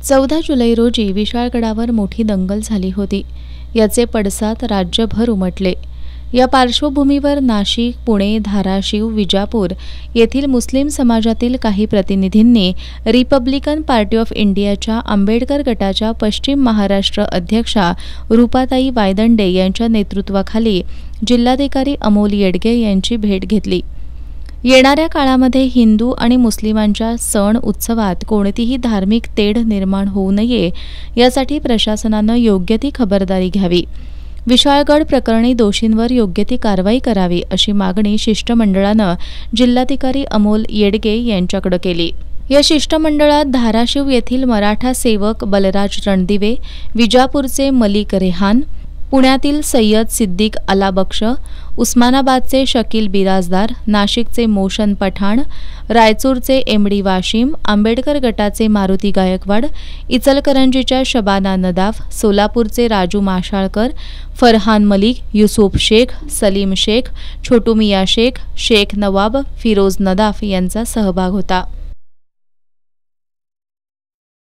14 जुलै रोजी विशाळगडावर मोठी दंगल झाली होती. याचे पडसाद राज्यभर उमटले. या पार्श्वभूमीवर नाशिक, पुणे, धाराशिव, विजापूर येथील मुस्लिम समाजातील काही प्रतिनिधींनी रिपब्लिकन पार्टी ऑफ इंडियाच्या आंबेडकर गटाच्या पश्चिम महाराष्ट्र अध्यक्षा रूपाताई वायदंडे यांच्या नेतृत्वाखाली जिल्हाधिकारी अमोल येडगे यांची भेट घेतली. येणाऱ्या काळामध्ये हिंदू आणि मुस्लिमांच्या सण उत्सवात कोणतीही धार्मिक तेढ निर्माण होऊ नये यासाठी प्रशासनानं योग्य ती खबरदारी घ्यावी. विशाळगड प्रकरणी दोषींवर योग्य ती कारवाई करावी अशी मागणी शिष्टमंडळानं जिल्हाधिकारी अमोल येडगे यांच्याकडे केली. या शिष्टमंडळात धाराशिव येथील मराठा सेवक बलराज रणदिवे, विजापूरचे मलिक रेहान, पुण्यातील सय्यद सिद्दीक अलाबक्ष, उस्मानाबादचे शकील बिराजदार, नाशिकचे मोशन पठाण, रायचूरचे एमडी वाशिम, आंबेडकर गटाचे मारुती गायकवाड, इचलकरंजीच्या शबाना नदाफ, सोलापूरचे राजू माशाळकर, फरहान मलिक, युसुफ शेख, सलीम शेख, छोटू मिया शेख, शेख नवाब, फिरोज नदाफ यांचा सहभाग होता.